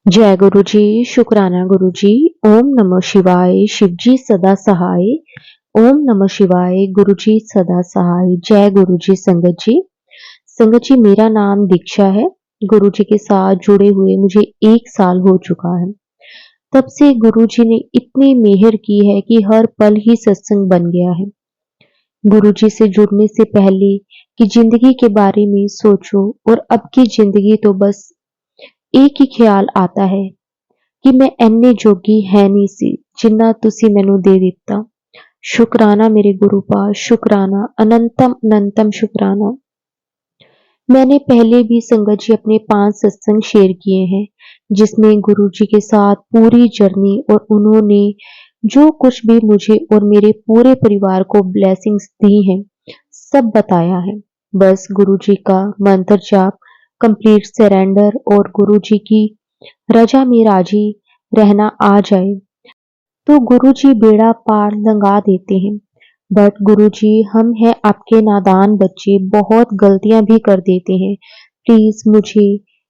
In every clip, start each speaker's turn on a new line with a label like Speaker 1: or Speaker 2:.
Speaker 1: जय गुरु जी, शुक्राना गुरु जी। ओम नमः शिवाय, शिव जी सदा सहाय। ओम नमः शिवाय, गुरु जी सदा सहाय। जय गुरु जी। संगत जी मेरा नाम दीक्षा है। गुरु जी के साथ जुड़े हुए मुझे 1 साल हो चुका है। तब से गुरु जी ने इतनी मेहर की है कि हर पल ही सत्संग बन गया है। गुरु जी से जुड़ने से पहले कि जिंदगी के बारे में सोचो और अब की जिंदगी तो बस एक ही ख्याल आता है कि मैं ਐਨੇ ਜੋਗੀ ਹੈ ਨਹੀਂ ਸੀ ਜਿੰਨਾ ਤੁਸੀਂ ਮੈਨੂੰ ਦੇ ਦਿੱਤਾ। शुक्राना मेरे गुरु पा, शुक्राना अनंतम अनंतम शुक्राना। मैंने पहले भी संगत जी अपने 5 सत्संग शेयर किए हैं जिसमें गुरु जी के साथ पूरी जर्नी और उन्होंने जो कुछ भी मुझे और मेरे पूरे परिवार को ब्लेसिंग्स दी हैं सब बताया है। बस गुरु जी का मंत्र जाप, कंप्लीट सरेंडर और गुरु जी की रजा में राजी रहना आ जाए तो गुरुजी बेड़ा पार लंघा देते हैं। बट गुरुजी हम हैं आपके नादान बच्चे, बहुत गलतियां भी कर देते हैं। प्लीज मुझे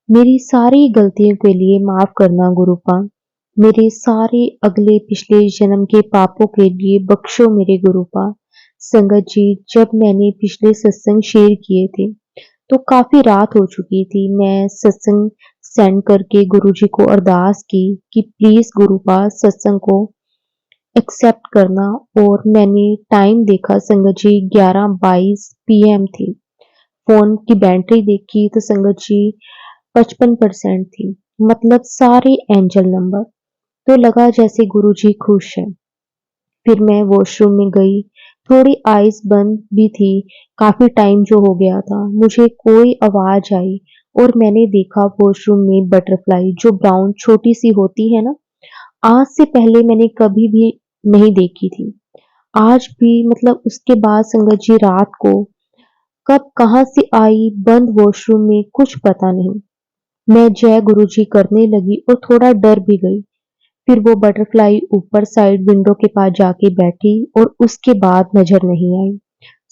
Speaker 1: मेरी सारी गलतियों के लिए माफ करना गुरुपा। मेरे सारे अगले पिछले जन्म के पापों के लिए बख्शो मेरे गुरुपा। संगत जी जब मैंने पिछले सत्संग शेयर किए थे तो काफी रात हो चुकी थी। मैं सत्संग सेंड करके गुरुजी को अरदास की कि प्लीज गुरुपा सत्संग को एक्सेप्ट करना। और मैंने टाइम देखा संगत जी 11:22 पीएम थी। फोन की बैटरी देखी तो संगत जी 55% थी। मतलब सारे एंजल नंबर। तो लगा जैसे गुरुजी खुश है। फिर मैं वॉशरूम में गई। थोड़ी आइज बंद भी थी। काफी टाइम जो हो गया था। मुझे कोई आवाज आई और मैंने देखा वॉशरूम में बटरफ्लाई जो ब्राउन छोटी सी होती है ना, आज से पहले मैंने कभी भी नहीं देखी थी। आज भी मतलब उसके बाद संगत जी रात को कब कहाँ से आई बंद वॉशरूम में कुछ पता नहीं। मैं जय गुरु जी करने लगी और थोड़ा डर भी गई। फिर वो बटरफ्लाई ऊपर साइड विंडो के पास जाके बैठी और उसके बाद नजर नहीं आई।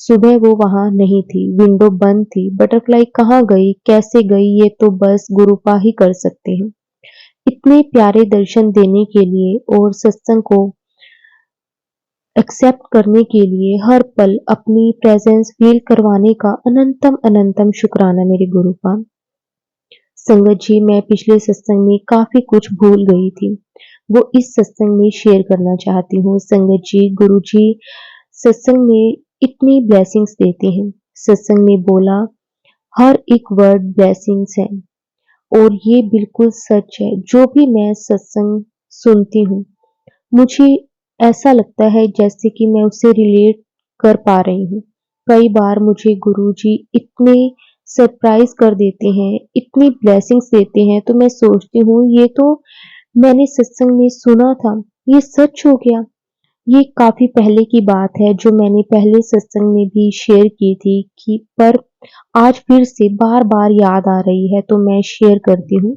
Speaker 1: सुबह वो वहां नहीं थी, विंडो बंद थी। बटरफ्लाई कहाँ गई, कैसे गई, ये तो बस गुरुपा ही कर सकते हैं। इतने प्यारे दर्शन देने के लिए और सत्संग को एक्सेप्ट करने के लिए हर पल अपनी प्रेजेंस फील करवाने का अनंतम अनंतम शुक्राना मेरे गुरुपा। संगत जी मैं पिछले सत्संग में काफी कुछ भूल गई थी, वो इस सत्संग में शेयर करना चाहती हूँ। संगत जी गुरु जी सत्संग में इतनी ब्लेसिंग्स देते हैं। सत्संग में बोला हर एक वर्ड ब्लेसिंग्स है और ये बिल्कुल सच है। जो भी मैं सत्संग सुनती हूँ मुझे ऐसा लगता है जैसे कि मैं उससे रिलेट कर पा रही हूँ। कई बार मुझे गुरुजी इतने सरप्राइज कर देते हैं, इतनी ब्लेसिंग्स देते हैं तो मैं सोचती हूँ ये तो मैंने सत्संग में सुना था, ये सच हो गया। ये काफी पहले की बात है जो मैंने पहले सत्संग में भी शेयर की थी कि पर आज फिर से बार-बार याद आ रही है तो मैं शेयर करती हूँ।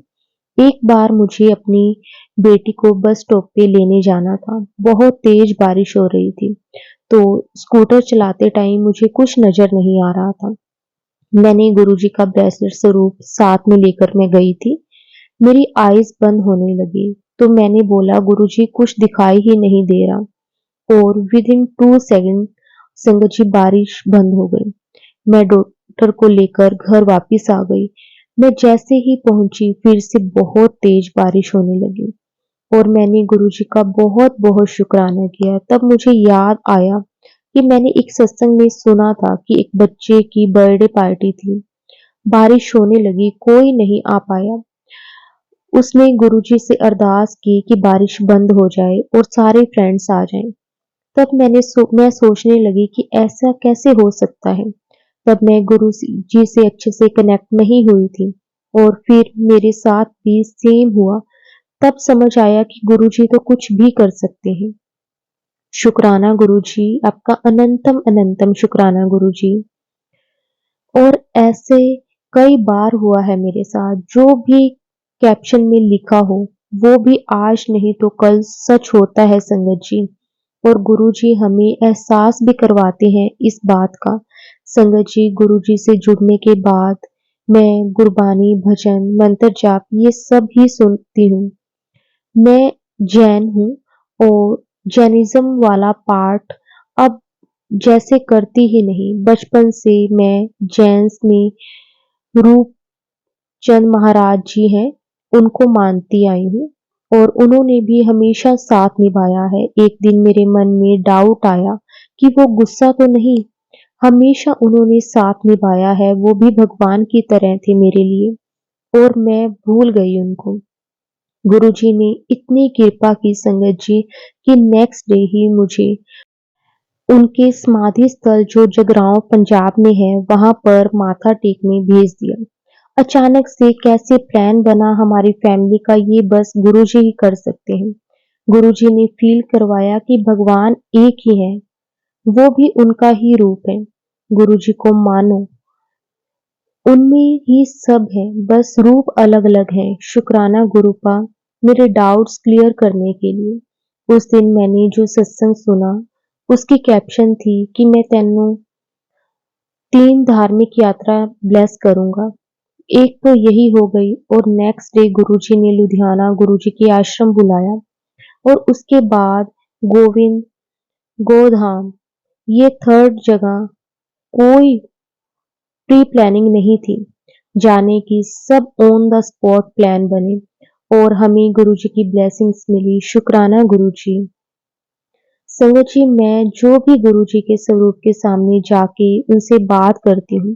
Speaker 1: एक बार मुझे अपनी बेटी को बस स्टॉप पे लेने जाना था। बहुत तेज बारिश हो रही थी तो स्कूटर चलाते टाइम मुझे कुछ नजर नहीं आ रहा था। मैंने गुरुजी का ब्रेसलेट स्वरूप साथ में लेकर मैं गई थी। मेरी आईज बंद होने लगी तो मैंने बोला गुरुजी कुछ दिखाई ही नहीं दे रहा और विद इन 2 सेकंड संगत जी बारिश बंद हो गई। मैं डॉक्टर को लेकर घर वापस आ गई। मैं जैसे ही पहुंची फिर से बहुत तेज बारिश होने लगी और मैंने गुरुजी का बहुत बहुत शुक्राना किया। तब मुझे याद आया कि मैंने एक सत्संग में सुना था कि एक बच्चे की बर्थडे पार्टी थी। बारिश होने लगी, कोई नहीं आ पाया। उसने गुरुजी से अरदास की कि बारिश बंद हो जाए और सारे फ्रेंड्स आ जाएं। तब मैं सोचने लगी कि ऐसा कैसे हो सकता है। तब मैं गुरु जी से अच्छे से कनेक्ट नहीं हुई थी और फिर मेरे साथ भी सेम हुआ। तब समझ आया कि गुरु जी तो कुछ भी कर सकते हैं। शुक्राना गुरु जी, आपका अनंतम अनंतम शुक्राना गुरु जी। और ऐसे कई बार हुआ है मेरे साथ। जो भी कैप्शन में लिखा हो वो भी आज नहीं तो कल सच होता है संगत जी। और गुरुजी हमें एहसास भी करवाते हैं इस बात का। संगत जी गुरुजी से जुड़ने के बाद मैं गुरबानी, भजन, मंत्र जाप ये सब ही सुनती हूँ। मैं जैन हूँ और जैनिज़्म वाला पाठ अब जैसे करती ही नहीं। बचपन से मैं जैन्स में रूपचंद महाराज जी हैं, उनको मानती आई हूँ और उन्होंने भी हमेशा साथ निभाया है। एक दिन मेरे मन में डाउट आया कि वो गुस्सा तो नहीं, हमेशा उन्होंने साथ निभाया है, वो भी भगवान की तरह थे मेरे लिए और मैं भूल गई उनको। गुरुजी ने इतनी कृपा की संगत जी कि नेक्स्ट डे ही मुझे उनके समाधि स्थल जो जगरांव पंजाब में है वहां पर माथा टेकने भेज दिया। अचानक से कैसे प्लान बना हमारी फैमिली का ये बस गुरुजी ही कर सकते हैं। गुरुजी ने फील करवाया कि भगवान एक ही है, वो भी उनका ही रूप है। गुरुजी को मानो, उनमें ही सब है, बस रूप अलग-अलग हैं। शुक्राना गुरुपा मेरे डाउट्स क्लियर करने के लिए। उस दिन मैंने जो सत्संग सुना, उसकी कैप्शन थी कि मैं तेनू 3 धार्मिक यात्रा ब्लेस करूंगा। एक तो यही हो गई और नेक्स्ट डे गुरुजी ने लुधियाना गुरुजी के आश्रम बुलाया और उसके बाद गोविंद, गोधाम, ये थर्ड जगह कोई प्री प्लानिंग नहीं थी जाने की, सब ऑन द स्पॉट प्लान बने और हमें गुरुजी की ब्लेसिंग्स मिली। शुक्राना गुरुजी। संगत जी, मैं जो भी गुरुजी के स्वरूप के सामने जाके उनसे बात करती हूँ,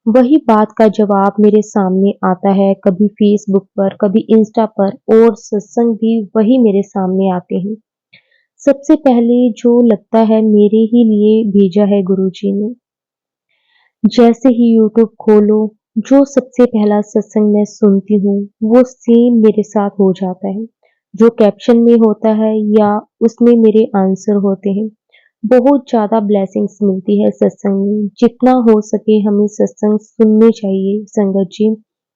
Speaker 1: वही बात का जवाब मेरे सामने आता है, कभी फेसबुक पर, कभी इंस्टा पर और सत्संग भी वही मेरे सामने आते हैं। सबसे पहले जो लगता है मेरे ही लिए भेजा है गुरुजी ने। जैसे ही यूट्यूब खोलो, जो सबसे पहला सत्संग मैं सुनती हूँ, वो सेम मेरे साथ हो जाता है। जो कैप्शन में होता है या उसमें मेरे आंसर होते हैं। बहुत ज़्यादा ब्लेसिंग्स मिलती है सत्संग में। जितना हो सके हमें सत्संग सुनने चाहिए संगत जी।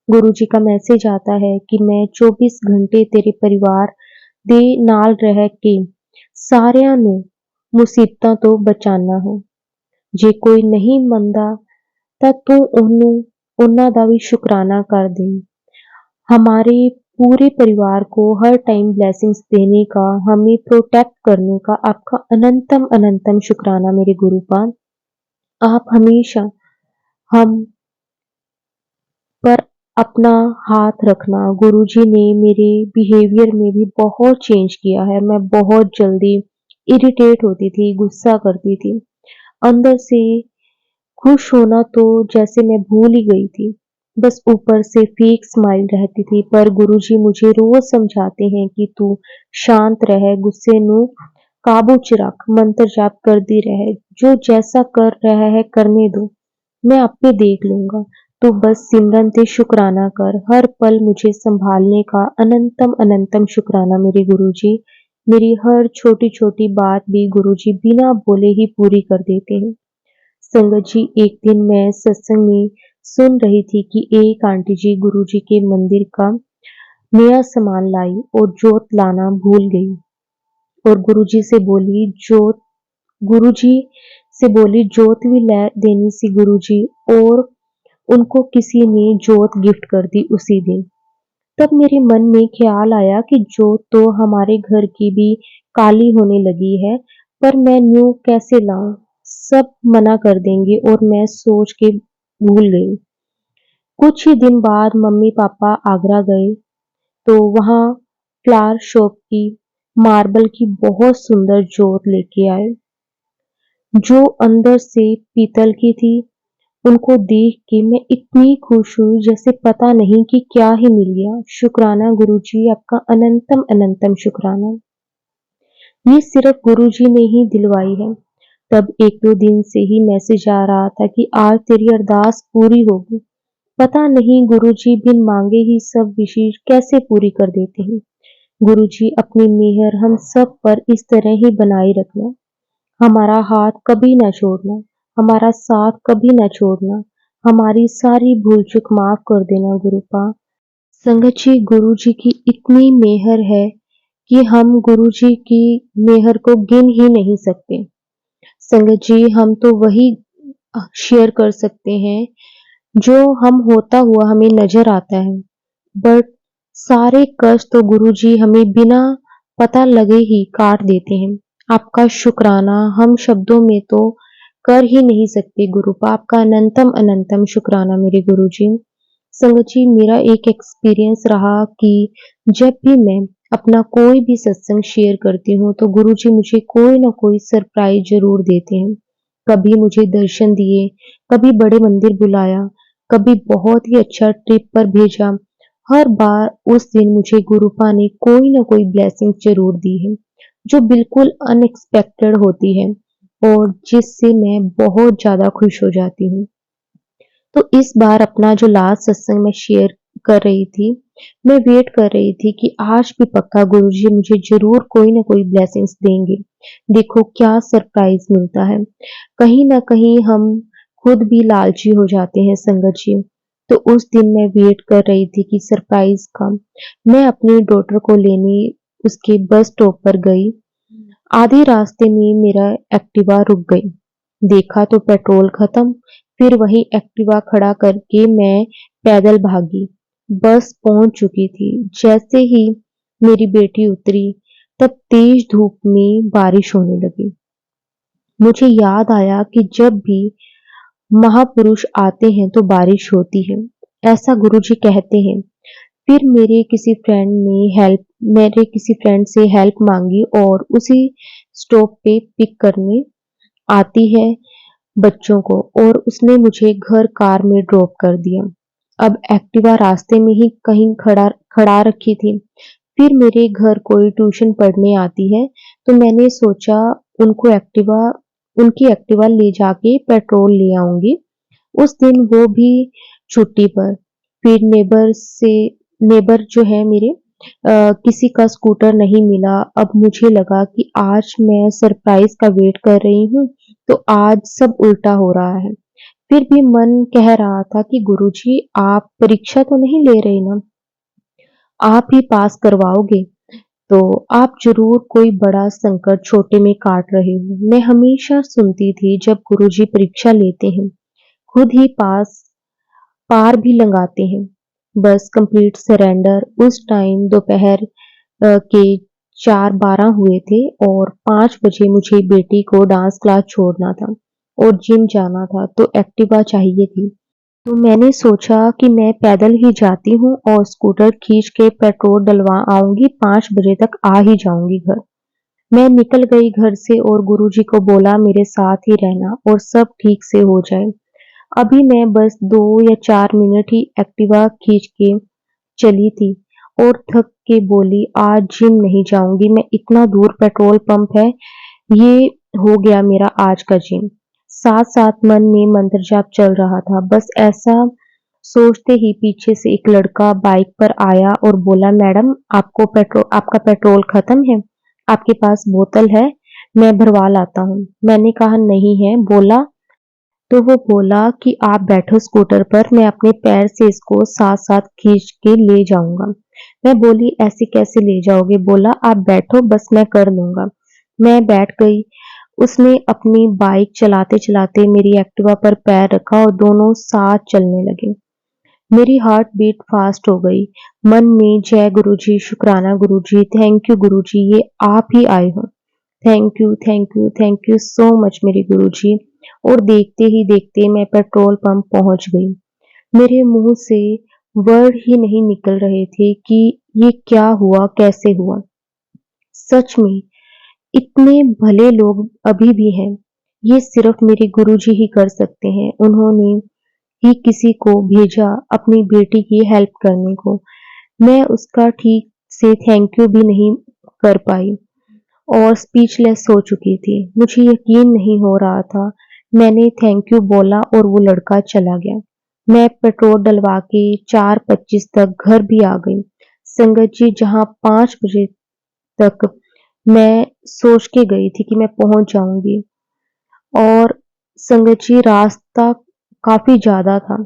Speaker 1: गुरु जी का मैसेज आता है कि मैं 24 घंटे तेरे परिवार दे नाल रह के सारिਆਂ ਨੂੰ ਮੁਸੀਬਤਾਂ ਤੋਂ ਬਚਾਨਾ ਹੈ। ਜੇ ਕੋਈ नहीं ਮੰਨਦਾ ਤਾਂ तू ਉਹਨੂੰ ਉਹਨਾਂ ਦਾ भी शुक्राना कर दे। हमारे पूरे परिवार को हर टाइम ब्लेसिंग्स देने का, हमें प्रोटेक्ट करने का आपका अनंतम अनंतम शुक्राना मेरे गुरुपाद। आप हमेशा हम पर अपना हाथ रखना। गुरुजी ने मेरे बिहेवियर में भी बहुत चेंज किया है। मैं बहुत जल्दी इरिटेट होती थी, गुस्सा करती थी। अंदर से खुश होना तो जैसे मैं भूल ही गई थी। बस ऊपर से फेक स्माइल रहती थी, पर गुरुजी मुझे रोज समझाते हैं कि तू शांत रह, गुस्से नू काबू च रख, मंत्र जाप करती रह, जो जैसा कर रहा है करने दो, मैं आपे देख लूंगा। तू बस सिमरन ते शुक्राना कर, हर पल मुझे संभालने का अनंतम अनंतम शुक्राना मेरे गुरुजी। मेरी हर छोटी छोटी बात भी गुरुजी बिना बोले ही पूरी कर देते हैं। संगत जी, एक दिन मैं सत्संग में सुन रही थी कि एक आंटी जी गुरुजी के मंदिर का नया सामान लाई और जोत लाना भूल गई और गुरुजी से बोली जोत भी लै देनी सी गुरुजी, और उनको किसी ने जोत गिफ्ट कर दी उसी दिन। तब मेरे मन में ख्याल आया कि जोत तो हमारे घर की भी काली होने लगी है, पर मैं न्यू कैसे लाऊं? सब मना कर देंगे और मैं सोच के भूल गई। कुछ ही दिन बाद मम्मी पापा आगरा गए तो वहां फ्लावर शॉप की मार्बल की बहुत सुंदर जोत लेके आए, जो अंदर से पीतल की थी। उनको देख के मैं इतनी खुश हुई जैसे पता नहीं कि क्या ही मिल गया। शुक्राना गुरुजी, आपका अनंतम अनंतम शुक्राना। ये सिर्फ गुरुजी ने ही दिलवाई है। तब 1-2 दिन से ही मैसेज आ रहा था कि आज तेरी अरदास पूरी होगी। पता नहीं गुरुजी बिन मांगे ही सब विशेष कैसे पूरी कर देते हैं। गुरुजी अपनी मेहर हम सब पर इस तरह ही बनाए रखना। हमारा हाथ कभी ना छोड़ना, हमारा साथ कभी ना छोड़ना, हमारी सारी भूल चूक माफ कर देना गुरुपा। संगत जी, गुरुजी की इतनी मेहर है कि हम गुरुजी की मेहर को गिन ही नहीं सकते। संगत जी, हम तो वही शेयर कर सकते हैं जो हम होता हुआ हमें नजर आता है, बट सारे कष्ट तो गुरुजी हमें बिना पता लगे ही काट देते हैं। आपका शुक्राना हम शब्दों में तो कर ही नहीं सकते गुरु, आपका अनंतम अनंतम शुक्राना मेरे गुरुजी। संगत जी, मेरा एक एक्सपीरियंस रहा कि जब भी मैं अपना कोई भी सत्संग शेयर करती हूँ तो गुरुजी मुझे कोई ना कोई सरप्राइज जरूर देते हैं। कभी मुझे दर्शन दिए, कभी बड़े मंदिर बुलाया, कभी बहुत ही अच्छा ट्रिप पर भेजा। हर बार उस दिन मुझे गुरुपा ने कोई ना कोई ब्लेसिंग जरूर दी है, जो बिल्कुल अनएक्सपेक्टेड होती है और जिससे मैं बहुत ज्यादा खुश हो जाती हूँ। तो इस बार अपना जो लास्ट सत्संग मैं शेयर कर रही थी, मैं वेट कर रही थी कि आज भी पक्का गुरुजी मुझे ज़रूर कोई ना कोई ब्लेसिंग्स देंगे। देखो क्या सरप्राइज़ मिलता है। कहीं न कहीं हम खुद भी लालची हो जाते हैं संगत जी। तो उस दिन मैं वेट कर रही थी कि सरप्राइज़ का। मैं अपनी डॉटर को लेने उसके बस स्टॉप पर गई। आधे रास्ते में मेरा एक्टिवा रुक गई। देखा तो पेट्रोल खत्म, फिर वही एक्टिवा खड़ा करके मैं पैदल भागी। बस पहुंच चुकी थी। जैसे ही मेरी बेटी उतरी, तब तेज धूप में बारिश होने लगी। मुझे याद आया कि जब भी महापुरुष आते हैं तो बारिश होती है, ऐसा गुरुजी कहते हैं। फिर मेरे किसी फ्रेंड से हेल्प मांगी और उसी स्टॉप पे पिक करने आती है बच्चों को, और उसने मुझे घर कार में ड्रॉप कर दिया। अब एक्टिवा रास्ते में ही कहीं खड़ा खड़ा रखी थी। फिर मेरे घर कोई ट्यूशन पढ़ने आती है, तो मैंने सोचा उनको एक्टिवा उनकी एक्टिवा ले जाके पेट्रोल ले आऊंगी। उस दिन वो भी छुट्टी पर। फिर नेबर जो है मेरे, किसी का स्कूटर नहीं मिला। अब मुझे लगा कि आज मैं सरप्राइज का वेट कर रही हूँ, तो आज सब उल्टा हो रहा है। फिर भी मन कह रहा था कि गुरुजी आप परीक्षा तो नहीं ले रहे ना, आप ही पास करवाओगे, तो आप जरूर कोई बड़ा संकट छोटे में काट रहे हो। मैं हमेशा सुनती थी जब गुरुजी परीक्षा लेते हैं, खुद ही पार भी लगाते हैं। बस कंप्लीट सरेंडर। उस टाइम दोपहर के 4:12 हुए थे और 5 बजे मुझे बेटी को डांस क्लास छोड़ना था और जिम जाना था, तो एक्टिवा चाहिए थी। तो मैंने सोचा कि मैं पैदल ही जाती हूँ और स्कूटर खींच के पेट्रोल डलवा आऊंगी, 5 बजे तक आ ही जाऊंगी घर। मैं निकल गई घर से और गुरुजी को बोला मेरे साथ ही रहना और सब ठीक से हो जाए। अभी मैं बस 2 या 4 मिनट ही एक्टिवा खींच के चली थी और थक के बोली आज जिम नहीं जाऊंगी मैं, इतना दूर पेट्रोल पंप है, ये हो गया मेरा आज का जिम। साथ साथ मन में मंत्र जाप चल रहा था। बस ऐसा सोचते ही पीछे से एक लड़का बाइक पर आया और बोला मैडम आपका पेट्रोल खत्म है, आपके पास बोतल है, मैं भरवा लाता हूँ। मैंने कहा नहीं है। तो वो बोला कि आप बैठो स्कूटर पर, मैं अपने पैर से इसको साथ साथ खींच के ले जाऊंगा। मैं बोली ऐसे कैसे ले जाओगे? बोला आप बैठो, बस मैं कर लूंगा। मैं बैठ गई। उसने अपनी बाइक चलाते चलाते मेरी एक्टिवा पर पैर रखा और दोनों साथ चलने लगे। मेरी हार्ट बीट फास्ट हो गई। मन में जय गुरुजी, शुक्राना गुरुजी, थैंक यू गुरुजी, ये आप ही आए हो। Thank you, thank you, thank you so much मेरे गुरुजी। और देखते ही देखते मैं पेट्रोल पंप पहुंच गई। मेरे मुंह से वर्ड ही नहीं निकल रहे थे कि ये क्या हुआ, कैसे हुआ। सच में इतने भले लोग अभी भी हैं। ये सिर्फ मेरे गुरुजी ही कर सकते हैं। उन्होंने ही किसी को भेजा अपनी बेटी की हेल्प करने को। मैं उसका ठीक से थैंक यू भी नहीं कर पाई और स्पीचलेस हो चुकी थी। मुझे यकीन नहीं हो रहा था। मैंने थैंक यू बोला और वो लड़का चला गया। मैं पेट्रोल डलवा के 4:25 तक घर भी आ गई। संगत जी, जहाँ 5 बजे तक मैं सोच के गई थी कि मैं पहुंच जाऊंगी, और संगत जी रास्ता काफी ज्यादा था।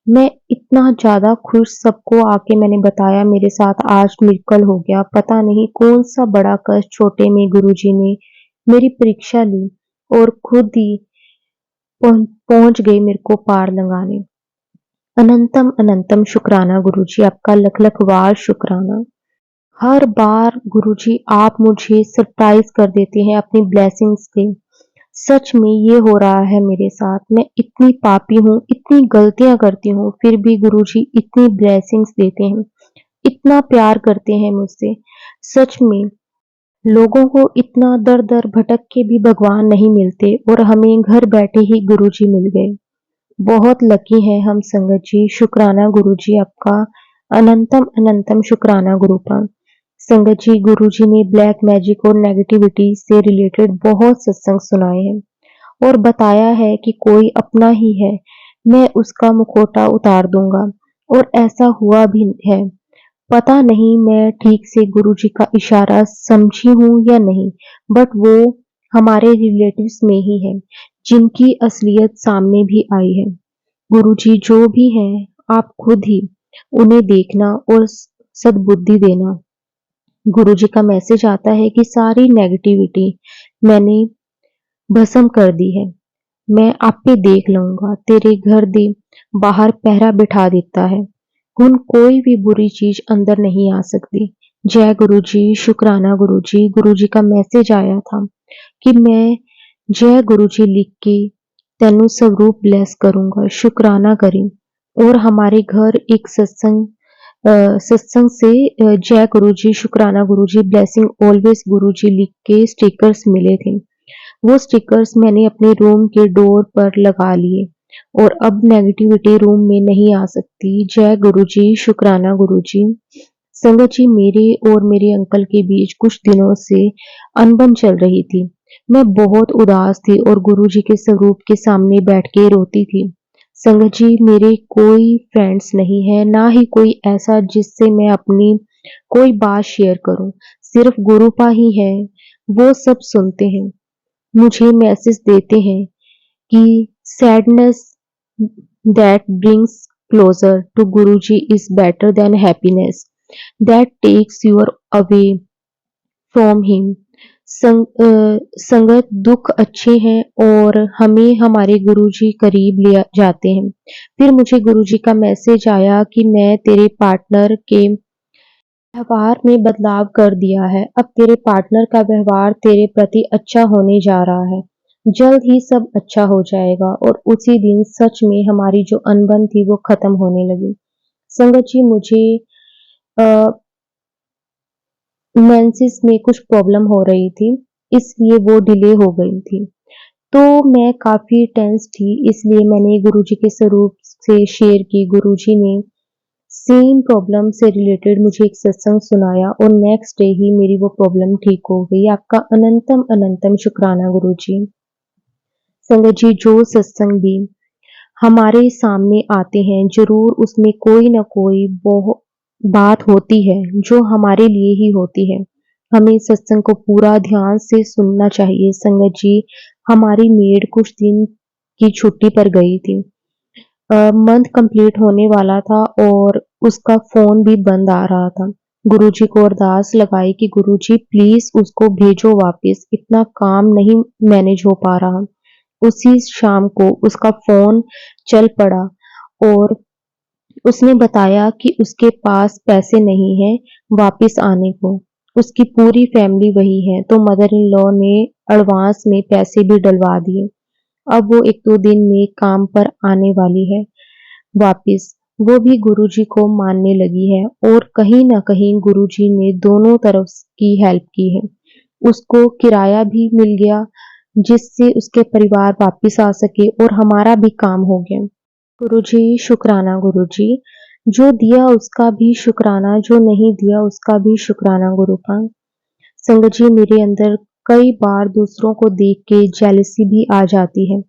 Speaker 1: मैं इतना ज्यादा खुश, सबको आके मैंने बताया मेरे साथ आज मिरेकल हो गया। पता नहीं कौन सा बड़ा कष्ट छोटे में गुरुजी ने मेरी परीक्षा ली और खुद ही पहुंच गई मेरे को पार लगाने। अनंतम अनंतम शुक्राना गुरुजी, आपका लख लख बार शुक्राना। हर बार गुरुजी आप मुझे सरप्राइज कर देते हैं अपनी ब्लेसिंग्स से। सच में ये हो रहा है मेरे साथ। मैं इतनी पापी हूँ, इतनी गलतियां करती हूँ, फिर भी गुरुजी इतनी ब्लेसिंग्स देते हैं, इतना प्यार करते हैं मुझसे। सच में लोगों को इतना दर दर भटक के भी भगवान नहीं मिलते और हमें घर बैठे ही गुरुजी मिल गए। बहुत लकी हैं हम संगत जी। शुक्राना गुरुजी आपका, अनंतम अनंतम शुक्राना गुरुपा। संगत जी, गुरुजी ने ब्लैक मैजिक और नेगेटिविटी से रिलेटेड बहुत सत्संग सुनाए हैं और बताया है कि कोई अपना ही है, मैं उसका मुखौटा उतार दूंगा, और ऐसा हुआ भी है। पता नहीं मैं ठीक से गुरुजी का इशारा समझी हूँ या नहीं, बट वो हमारे रिलेटिव्स में ही है, जिनकी असलियत सामने भी आई है। गुरुजी जो भी हैं, आप खुद ही उन्हें देखना और सद्बुद्धि देना। गुरुजी का मैसेज आता है कि सारी नेगेटिविटी मैंने भस्म कर दी है। मैं आपे देख लूंगा, तेरे घर दे बाहर पहरा बिठा देता है। हुन कोई भी बुरी चीज अंदर नहीं आ सकती। जय गुरुजी, शुक्राना गुरुजी। गुरुजी का मैसेज आया था कि मैं जय गुरुजी लिख के तेनू स्वरूप ब्लेस करूंगा, शुक्राना करें। और हमारे घर एक सत्संग से जय गुरुजी, शुक्राना गुरुजी, ब्लेसिंग ऑलवेज गुरुजी लिख के स्टिकर्स मिले थे। वो स्टिकर्स मैंने अपने रूम के डोर पर लगा लिए और अब नेगेटिविटी रूम में नहीं आ सकती। जय गुरुजी, शुक्राना गुरुजी। संगत जी, मेरे और मेरे अंकल के बीच कुछ दिनों से अनबन चल रही थी। मैं बहुत उदास थी और गुरुजी के स्वरूप के सामने बैठ के रोती थी। संगत जी, मेरे कोई फ्रेंड्स नहीं है, ना ही कोई ऐसा जिससे मैं अपनी कोई बात शेयर करूं। सिर्फ गुरुपा ही है, वो सब सुनते हैं, मुझे मैसेज देते हैं कि sadness that brings closer to Guruji is better than happiness that takes your away from him. संगत, दुख अच्छे हैं और हमें हमारे गुरुजी करीब ले जाते हैं। फिर मुझे गुरुजी का मैसेज आया कि मैं तेरे पार्टनर के व्यवहार में बदलाव कर दिया है। अब तेरे पार्टनर का व्यवहार तेरे प्रति अच्छा होने जा रहा है। जल्द ही सब अच्छा हो जाएगा। और उसी दिन सच में हमारी जो अनबन थी वो खत्म होने लगी। संगत जी, मुझे मेंसेस में कुछ प्रॉब्लम हो रही थी, इसलिए वो डिले हो गई थी। तो मैं काफी टेंस थी, इसलिए मैंने गुरुजी के स्वरूप से शेयर की। गुरुजी ने सेम प्रॉब्लम से रिलेटेड मुझे एक सत्संग सुनाया और नेक्स्ट डे ही मेरी वो प्रॉब्लम ठीक हो गई। आपका अनंतम अनंतम शुक्राना गुरुजी। संगत जी, जो सत्संग भी हमारे सामने आते हैं, जरूर उसमें कोई ना कोई बात होती है जो हमारे लिए ही होती है। हमें सत्संग को पूरा ध्यान से सुनना चाहिए। संगत जी, हमारी मेड कुछ दिन की छुट्टी पर गई थी। मंथ कंप्लीट होने वाला था और उसका फोन भी बंद आ रहा था। गुरुजी को अरदास लगाई कि गुरुजी प्लीज उसको भेजो वापस, इतना काम नहीं मैनेज हो पा रहा। उसी शाम को उसका फोन चल पड़ा और उसने बताया कि उसके पास पैसे नहीं है वापस आने को। उसकी पूरी फैमिली वही है, तो मदर इन लॉ ने एडवांस में पैसे भी डलवा दिए। अब वो 1-2 दिन में काम पर आने वाली है वापिस। वो भी गुरुजी को मानने लगी है और कहीं न कहीं गुरुजी ने दोनों तरफ की हेल्प की है। उसको किराया भी मिल गया, जिससे उसके परिवार वापिस आ सके और हमारा भी काम हो गया। गुरुजी, शुक्राना गुरुजी। जो दिया उसका भी शुक्राना, जो नहीं दिया उसका भी शुक्राना गुरुपान। संगत जी, मेरे अंदर कई बार दूसरों को देख के जेलसी भी आ जाती है।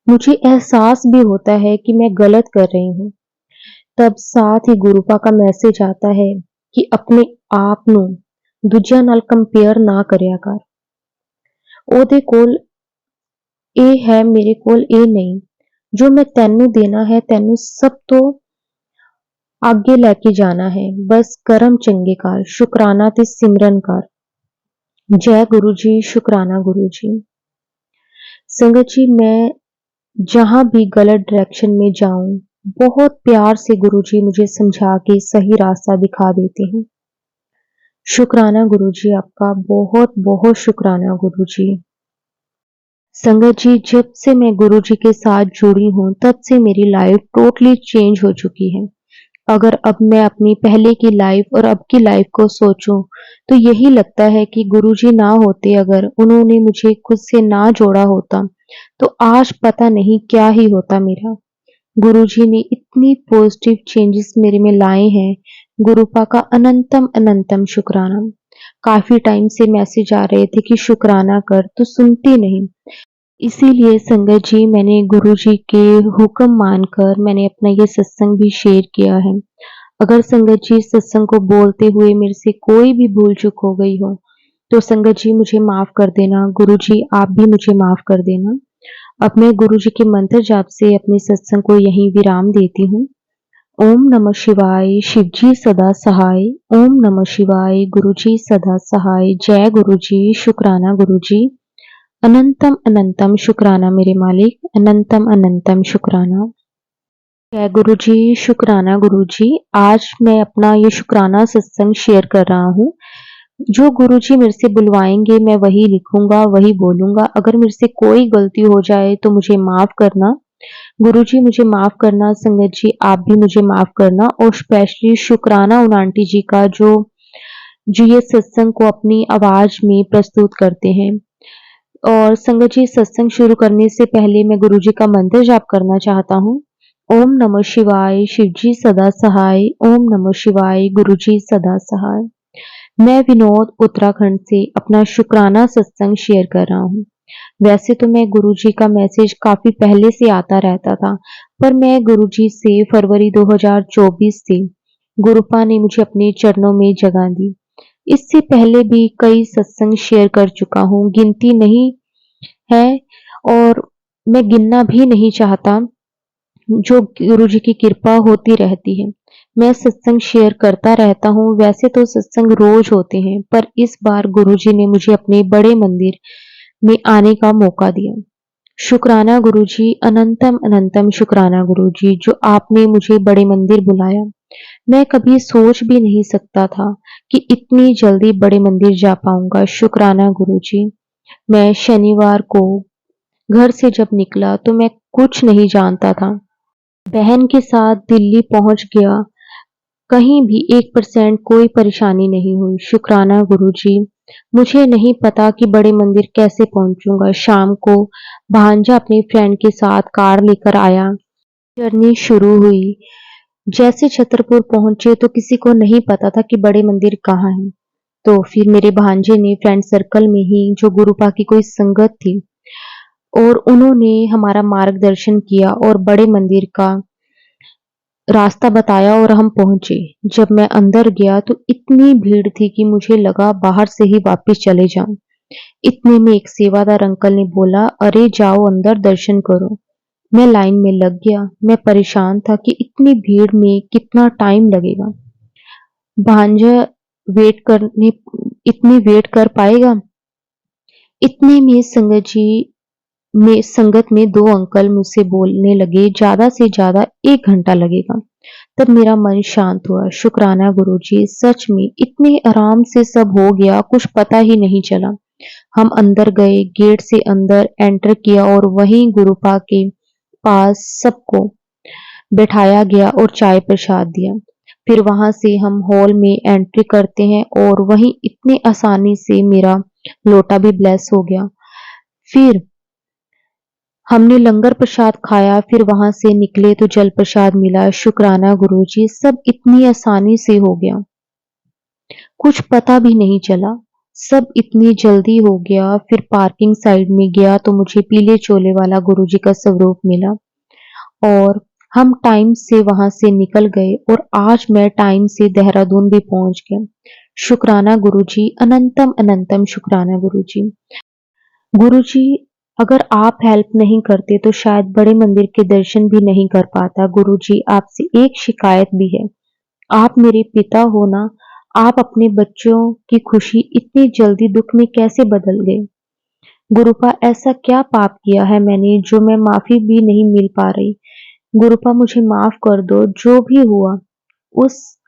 Speaker 1: मुझे एहसास भी होता है कि मैं गलत कर रही हूँ। तब साथ ही गुरुपा का मैसेज आता है कि अपने आप ਨੂੰ ਦੂਜਿਆਂ ਨਾਲ ਕੰਪੇਅਰ ਨਾ ਕਰਿਆ ਕਰ। ਉਹਦੇ ਕੋਲ ਇਹ ਹੈ, ਮੇਰੇ ਕੋਲ ਇਹ ਨਹੀਂ। ਜੋ ਮੈਂ ਤੈਨੂੰ ਦੇਣਾ ਹੈ, ਤੈਨੂੰ ਸਭ ਤੋਂ ਅੱਗੇ ਲੈ ਕੇ ਜਾਣਾ ਹੈ। ਬਸ ਕਰਮ ਚੰਗੇ ਕਰ, ਸ਼ੁਕਰਾਨਾ ਤੇ ਸਿਮਰਨ ਕਰ। जय गुरु जी, शुक्राना गुरु जी। संगत जी, मैं जहां भी गलत डायरेक्शन में जाऊं, बहुत प्यार से गुरुजी मुझे समझा के सही रास्ता दिखा देते हैं। शुक्राना गुरुजी आपका, बहुत-बहुत शुक्राना गुरुजी। संगत जी, जब से मैं गुरुजी के साथ जुड़ी हूँ, तब से मेरी लाइफ टोटली चेंज हो चुकी है। अगर अब मैं अपनी पहले की लाइफ और अब की लाइफ को सोचूं, तो यही लगता है कि गुरुजी ना होते अगर, उन्होंने मुझे खुद से ना जोड़ा होता, तो आज पता नहीं क्या ही होता मेरा। गुरुजी ने इतनी पॉजिटिव चेंजेस मेरे में लाए हैं, गुरुपा का अनंतम अनंतम शुक्राना। काफी टाइम से मैसेज आ रहे थे कि शुक्राना कर, तो सुनती नहीं। इसीलिए संगत जी, मैंने गुरुजी के हुक्म मानकर मैंने अपना ये सत्संग भी शेयर किया है। अगर संगत जी सत्संग को बोलते हुए मेरे से कोई भी भूल चूक हो गई हो, तो संगत जी मुझे माफ कर देना। गुरुजी आप भी मुझे माफ कर देना। अब मैं गुरुजी के मंत्र जाप से अपने सत्संग को यहीं विराम देती हूँ। ओम नमः शिवाय, शिवजी सदा सहाय। ओम नमः शिवाय, गुरुजी सदा सहाय। जय गुरुजी, शुक्राना गुरुजी। अनंतम अनंतम शुक्राना मेरे मालिक, अनंतम अनंतम शुक्राना। जय गुरुजी, शुक्राना गुरुजी। आज मैं अपना ये शुक्राना सत्संग शेयर कर रहा हूँ। जो गुरुजी मेरे से बुलवाएंगे मैं वही लिखूंगा, वही बोलूंगा। अगर मेरे से कोई गलती हो जाए तो मुझे माफ करना। गुरुजी मुझे माफ करना, संगत जी आप भी मुझे माफ करना। और स्पेशली शुक्राना उन आंटी जी का जो जो ये सत्संग को अपनी आवाज में प्रस्तुत करते हैं। और संगत जी, सत्संग शुरू करने से पहले मैं गुरुजी का मंत्र जाप करना चाहता हूँ। ओम नमः शिवाय, शिवजी सदा सहाय। ओम नमः शिवाय, गुरुजी सदा सहाय। मैं विनोद उत्तराखंड से अपना शुक्राना सत्संग शेयर कर रहा हूँ। वैसे तो मैं गुरुजी का मैसेज काफी पहले से आता रहता था, पर मैं गुरुजी से फरवरी 2024 से गुरुपा ने मुझे अपने चरणों में जगह दी। इससे पहले भी कई सत्संग शेयर कर चुका हूँ, गिनती नहीं है और मैं गिनना भी नहीं चाहता। जो गुरुजी की कृपा होती रहती है। मैं सत्संग शेयर करता रहता हूँ। वैसे तो सत्संग रोज होते हैं, पर इस बार गुरुजी ने मुझे अपने बड़े मंदिर में आने का मौका दिया। शुक्राना गुरुजी, अनंतम अनंतम शुक्राना गुरुजी, जो आपने मुझे बड़े मंदिर बुलाया। मैं कभी सोच भी नहीं सकता था कि इतनी जल्दी बड़े मंदिर जा पाऊंगा। शुक्राना गुरुजी। मैं शनिवार को घर से जब निकला तो मैं कुछ नहीं जानता था। बहन के साथ दिल्ली पहुंच गया। कहीं भी 1% कोई परेशानी नहीं हुई। शुक्राना गुरुजी। मुझे नहीं पता कि बड़े मंदिर कैसे पहुंचूंगा। शाम को भांजा अपने फ्रेंड के साथ कार लेकर आया। जर्नी शुरू हुई। जैसे छतरपुर पहुंचे तो किसी को नहीं पता था कि बड़े मंदिर कहाँ है। तो फिर मेरे भांजे ने फ्रेंड सर्कल में ही जो गुरुपा की कोई संगत थी, और उन्होंने हमारा मार्गदर्शन किया और बड़े मंदिर का रास्ता बताया और हम पहुंचे। जब मैं अंदर गया तो इतनी भीड़ थी कि मुझे लगा बाहर से ही वापस चले जाऊं। इतने में एक सेवादार अंकल ने बोला, अरे जाओ अंदर दर्शन करो। मैं लाइन में लग गया। मैं परेशान था कि इतनी भीड़ में कितना टाइम लगेगा। भांजा वेट करने इतनी वेट कर पाएगा। इतने में संगत में दो अंकल मुझसे बोलने लगे, ज्यादा से ज्यादा 1 घंटा लगेगा। तब मेरा मन शांत हुआ। शुक्राना गुरुजी, सच में इतने आराम से सब हो गया, कुछ पता ही नहीं चला। हम अंदर गए, गेट से अंदर एंटर किया और वहीं गुरुपा के पास सबको बैठाया गया और चाय प्रसाद दिया। फिर वहां से हम हॉल में एंट्री करते हैं और वहीं इतने आसानी से मेरा लोटा भी ब्लेस हो गया। फिर हमने लंगर प्रसाद खाया। फिर वहां से निकले तो जल प्रसाद मिला। शुक्राना गुरुजी, सब इतनी आसानी से हो गया, कुछ पता भी नहीं चला। सब इतनी जल्दी हो गया। फिर पार्किंग साइड में गया तो मुझे पीले चोले वाला गुरुजी का स्वरूप मिला और हम टाइम से वहां से निकल गए और आज मैं टाइम से देहरादून भी पहुंच गया। शुक्राना गुरुजी, अनंतम अनंतम शुक्राना गुरुजी। गुरुजी, अगर आप हेल्प नहीं करते तो शायद बड़े मंदिर के दर्शन भी नहीं कर पाता। गुरुजी, आपसे एक शिकायत भी है। आप मेरे पिता हो ना, आप अपने बच्चों की खुशी इतनी जल्दी दुख में कैसे बदल गए? गुरुपा, ऐसा क्या पाप किया है मैंने जो मैं माफी भी नहीं मिल पा रही? गुरुपा मुझे माफ कर दो, जो भी हुआ उस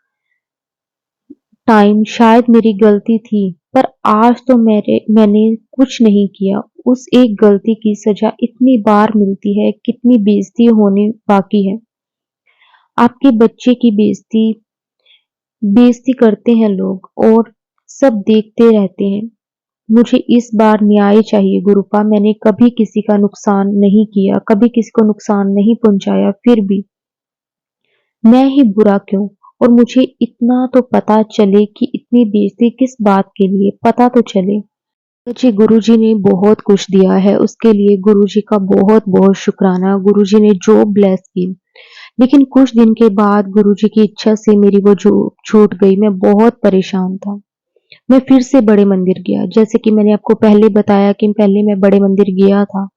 Speaker 1: टाइम शायद मेरी गलती थी, पर आज तो मैंने कुछ नहीं किया। उस एक गलती की सजा इतनी बार मिलती है, कितनी बेइज्जती होने बाकी है। आपके बच्चे की बेइज्जती बेइज्जती करते हैं लोग और सब देखते रहते हैं। मुझे इस बार न्याय चाहिए गुरुपा। मैंने कभी किसी का नुकसान नहीं किया, कभी किसी को नुकसान नहीं पहुंचाया, फिर भी मैं ही बुरा क्यों? और मुझे इतना तो पता चले कि इतनी बेइज्जती किस बात के लिए, पता तो चले। जी, गुरुजी ने बहुत कुछ दिया है, उसके लिए गुरुजी का बहुत-बहुत शुक्राना। गुरुजी ने जॉब ब्लेस की। लेकिन कुछ दिन के बाद गुरुजी की इच्छा से मेरी वो जॉब छूट गई। मैं बहुत परेशान था। मैं फिर से बड़े मंदिर गया। जैसे कि मैंने आपको पहले बताया कि पहले मैं बड़े मंदिर गया था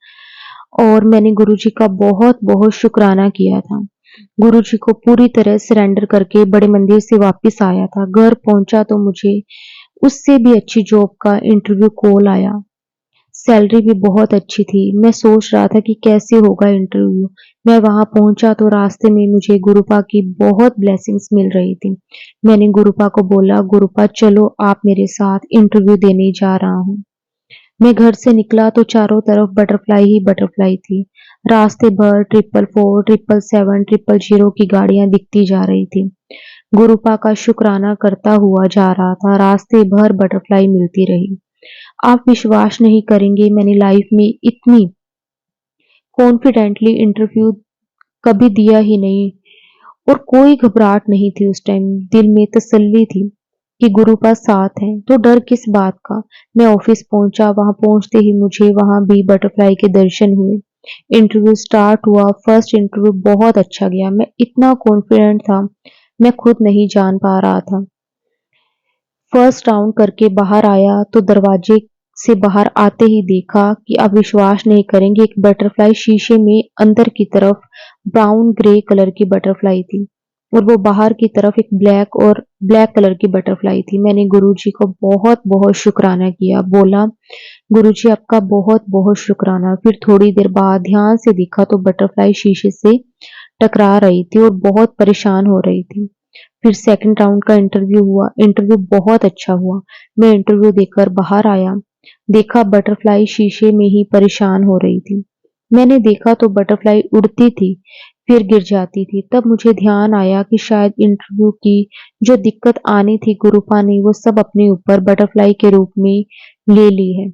Speaker 1: और मैंने गुरुजी का बहुत-बहुत शुक्राना किया था। गुरुजी को पूरी तरह सरेंडर करके बड़े मंदिर से वापस आया था। घर पहुंचा तो मुझे उससे भी अच्छी जॉब का इंटरव्यू कॉल आया। सैलरी भी बहुत अच्छी थी। मैं सोच रहा था कि कैसे होगा इंटरव्यू। मैं वहां पहुंचा तो रास्ते में मुझे गुरुपा की बहुत ब्लेसिंग्स मिल रही थी। मैंने गुरुपा को बोला, गुरुपा चलो आप मेरे साथ इंटरव्यू देने जा रहा हूँ। मैं घर से निकला तो चारों तरफ बटरफ्लाई ही बटरफ्लाई थी। रास्ते भर 444, 777, 000 की गाड़ियां दिखती जा रही थी। गुरुपा का शुक्राना करता हुआ जा रहा था। रास्ते भर बटरफ्लाई मिलती रही। आप विश्वास नहीं करेंगे, मैंने लाइफ में इतनी कॉन्फिडेंटली इंटरव्यू कभी दिया ही नहीं और कोई घबराहट नहीं थी उस टाइम। दिल में तसल्ली थी कि गुरु पास साथ है, तो डर किस बात का। मैं ऑफिस पहुंचा। वहां पहुंचते ही मुझे वहां भी बटरफ्लाई के दर्शन हुए। इंटरव्यू स्टार्ट हुआ। फर्स्ट इंटरव्यू बहुत अच्छा गया। मैं इतना कॉन्फिडेंट था, मैं खुद नहीं जान पा रहा था। फर्स्ट राउंड करके बाहर आया तो दरवाजे से बाहर आते ही देखा कि आप विश्वास नहीं करेंगे, एक बटरफ्लाई शीशे में अंदर की तरफ ब्राउन ग्रे कलर की बटरफ्लाई थी और वो बाहर की तरफ एक ब्लैक कलर की बटरफ्लाई थी। मैंने गुरुजी को बहुत बहुत शुक्राना किया। बोला, गुरुजी आपका बहुत बहुत शुक्राना। फिर थोड़ी देर बाद ध्यान से देखा तो बटरफ्लाई शीशे से टकरा रही थी और बहुत परेशान हो रही थी। फिर सेकंड राउंड का इंटरव्यू हुआ। इंटरव्यू बहुत अच्छा हुआ। मैं इंटरव्यू देकर बाहर आया। देखा बटरफ्लाई शीशे में ही परेशान हो रही थी। मैंने देखा तो बटरफ्लाई उड़ती थी, फिर गिर जाती थी। तब मुझे ध्यान आया कि शायद इंटरव्यू की जो दिक्कत आनी थी गुरुपा ने वो सब अपने ऊपर बटरफ्लाई के रूप में ले ली है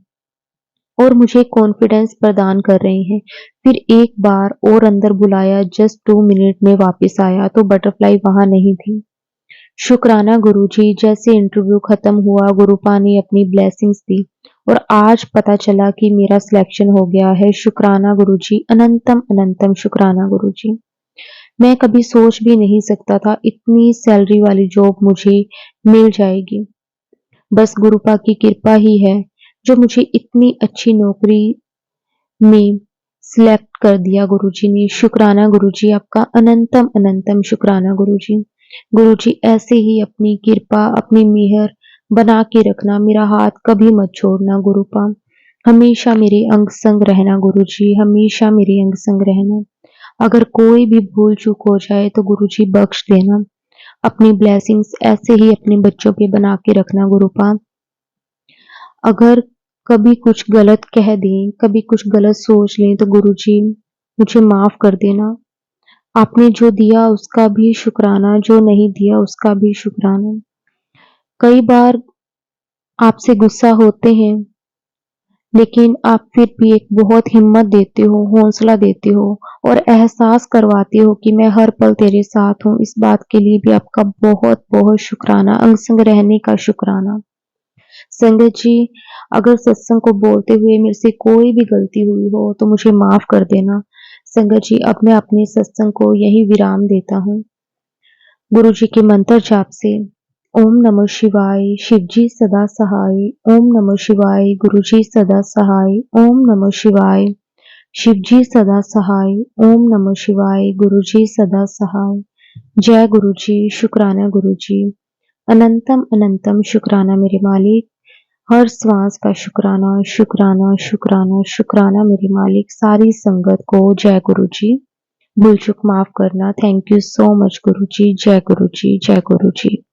Speaker 1: और मुझे कॉन्फिडेंस प्रदान कर रहे हैं। फिर एक बार और अंदर बुलाया। जस्ट 2 मिनट में वापस आया तो बटरफ्लाई वहां नहीं थी। शुक्राना गुरुजी। जैसे इंटरव्यू खत्म हुआ गुरुपा ने अपनी ब्लेसिंग्स दी और आज पता चला कि मेरा सिलेक्शन हो गया है। शुक्राना गुरुजी, अनंतम अनंतम शुक्राना गुरुजी। मैं कभी सोच भी नहीं सकता था इतनी सैलरी वाली जॉब मुझे मिल जाएगी। बस गुरुपा की कृपा ही है जो मुझे इतनी अच्छी नौकरी में सिलेक्ट कर दिया गुरुजी ने। शुक्राना गुरुजी, आपका अनंतम अनंतम शुक्राना गुरुजी। गुरुजी ऐसे ही अपनी कृपा, अपनी मेहर बना के रखना। मेरा हाथ कभी मत छोड़ना गुरुपा। हमेशा मेरे अंग संग रहना गुरुजी, हमेशा मेरे अंग संग रहना। अगर कोई भी भूल चूक हो जाए तो गुरुजी बख्श देना। अपनी ब्लेसिंग्स ऐसे ही अपने बच्चों पे बना के रखना गुरुपा। अगर कभी कुछ गलत कह दें, कभी कुछ गलत सोच लें तो गुरुजी मुझे माफ कर देना। आपने जो दिया उसका भी शुक्राना, जो नहीं दिया उसका भी शुक्राना। कई बार आपसे गुस्सा होते हैं, लेकिन आप फिर भी एक बहुत हिम्मत देते हो, हौसला देते हो और एहसास करवाते हो कि मैं हर पल तेरे साथ हूँ। इस बात के लिए भी आपका बहुत बहुत शुक्राना, अंग संग रहने का शुक्राना। संगत जी, अगर सत्संग को बोलते हुए मेरे से कोई भी गलती हुई हो तो मुझे माफ कर देना। संगत जी, अब मैं अपने सत्संग को यही विराम देता हूँ गुरु जी के मंत्र जाप से। ओम नमः शिवाय, शिव जी सदा सहाय। ओम नमः शिवाय, गुरु जी सदा सहाय। ओम नमः शिवाय, शिव जी सदा सहाय। ओम नमः शिवाय, गुरु जी सदा सहाय। जय गुरु जी, शुक्राना गुरु जी। अनंतम अनंतम शुक्राना मेरे मालिक। हर श्वास का शुक्राना, शुक्राना, शुक्राना, शुक्राना मेरे मालिक। सारी संगत को जय गुरु जी। भूल चूक माफ करना। थैंक यू सो मच गुरु जी। जय गुरु जी, जय गुरु जी।